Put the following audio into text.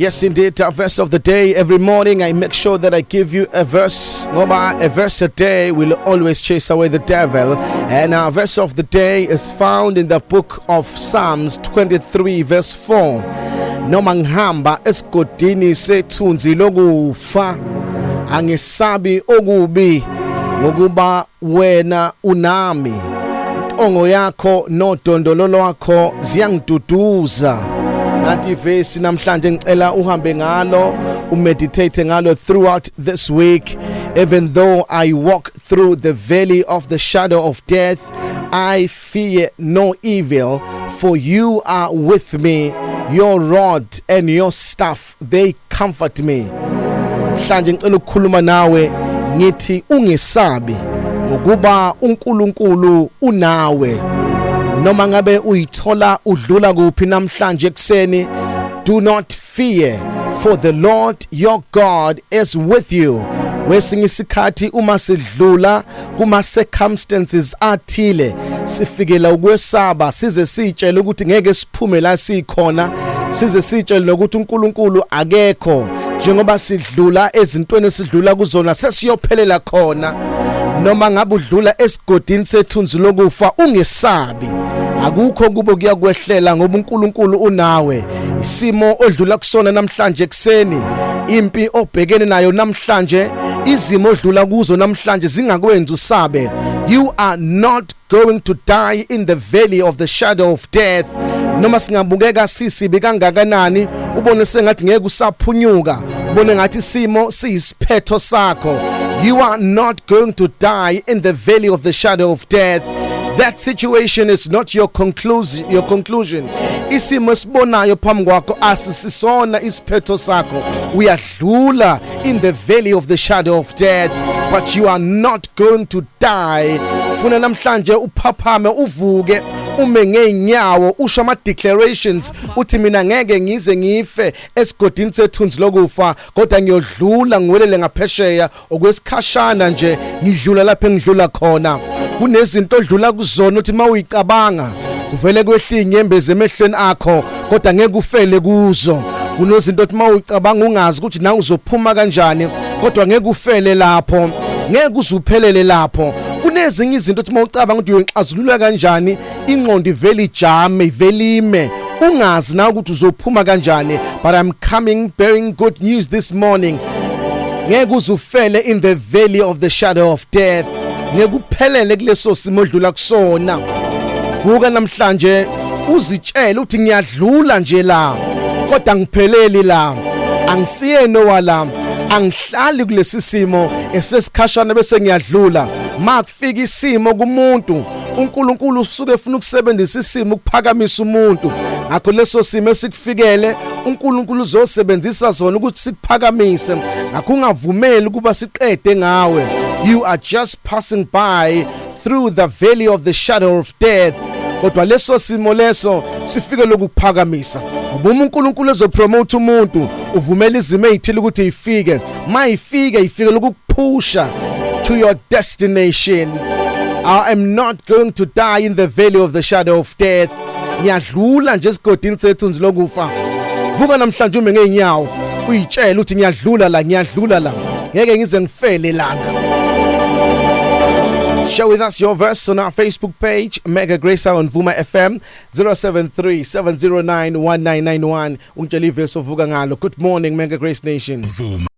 Yes, indeed, our verse of the day. Every morning I make sure that I give you a verse. A verse a day will always chase away the devil. And our verse of the day is found in the book of Psalms 23 verse 4. Noma ngihamba esigodini sethunzi lokufa, angisabi okubi ngokuba wena unami. Ongo yakho nodondolo lwakho ziyangiduduza. Nathi verse namhlanje ngicela uhambe ngalo, umeditate ngalo throughout this week. Even though I walk through the valley of the shadow of death, I fear no evil, for you are with me. Your rod and your staff, they comfort me. Mhlanje ngicela ukukhuluma nawe ngithi ungesabi ngokuba uNkulunkulu unawe. Noma ngabe uyithola udlula kuphi namhlanje ekseni, do not fear, for the Lord your God is with you. Wesinye isikhathi uma sidlula kuma circumstances athile, sifikela ukwesaba, size sitshele ukuthi ngeke siphume la sikhona, size sitshele nokuthi uNkulunkulu akekho. Njengoba sidlula ezintweni esidlula kuzona sesiyophelela khona. Noma ngabe udlula esigodini sethunzi lokufa, ungesabi. Akukho kubo kuyakwehlela ngoba uNkulunkulu unawe. Isimo odlula kusona namhlanje ekseni, impi obhekene nayo namhlanje, izimo odlula kuzo namhlanje zingakwenza usabe. You are not going to die in the valley of the shadow of death. Noma singabukeka sisibi kangakanani, ubone sengathi ngeke usaphunyuka, ubone ngathi isimo siyisiphetho sakho. You are not going to die in the valley of the shadow of death. That situation is not your conclusion. Isimo sibonayo phambi kwakho asisisona isiphetho sakho. Uyadlula in the valley of the shadow of death, but you are not going to die. Funa namhlanje uphaphame uvuke ume ngeenyawo usho ama declarations uthi mina ngeke ngize ngife esigodini sethunzi lokufa, kodwa ngiyodlula ngiwelele ngaphesheya okwesikhashana nje, ngidlula lapha engidlula khona. Kunezinto odlula kuzona uthi mawuyicabanga kuvele kwehla inyembezi emehlweni akho, kodwa ngeke ufele kuzo. Kunezinto othi mawuyicabanga ungazi ukuthi nawe uzophuma kanjani, kodwa ngeke ufele lapho, ngeke uzuphelele lapho. Kunezinye izinto othi mawucabanga ukuthi uyixazulula kanjani, ingqondo ivele ijame ivele ime, ungazi na ukuthi uzophuma kanjani. But I'm coming bearing good news this morning. Ngeke uzufele in the valley of the shadow of death. Ngeke uphelele kuleso simo odlula kusona. Vuka namhlanje uzitshele uthi ngiyadlula nje la, kodwa ngipheleli la, angisiye nowala, angihlali kulesi simo esesikhashana bese ngiyadlula. Makufika isimo kumuntu, uNkulunkulu usuke efuna ukusebenzisa isimo ukuphakamisa umuntu. Ngakho leso simo esikufikele, uNkulunkulu uzosebenzisa sona ukuthi sikuphakamise. Ngakho ungavumeli ukuba siqede ngawe. You are just passing by through the valley of the shadow of death. Kodwa leso simo leso sifike lokuphakamisa. Ngoba uNkulunkulu ezopromote umuntu, uvumela izimo ezithile ukuthi ifike. Mayifike ifike lokuphusha to your destination. I am not going to die in the valley of the shadow of death. Ngiyadlula nje esigodini sethunzi lokufa. Vuka namhlanje ume ngeenyawo uyitshela uthi ngiyadlula la, ngiyadlula la, ngeke ngize ngifele lana. Share with us your verse on our Facebook page, Mega Grace on Vuma FM 073-709-1991. Ungitshela iverse ovuka ngalo. Good morning, Mega Grace Nation.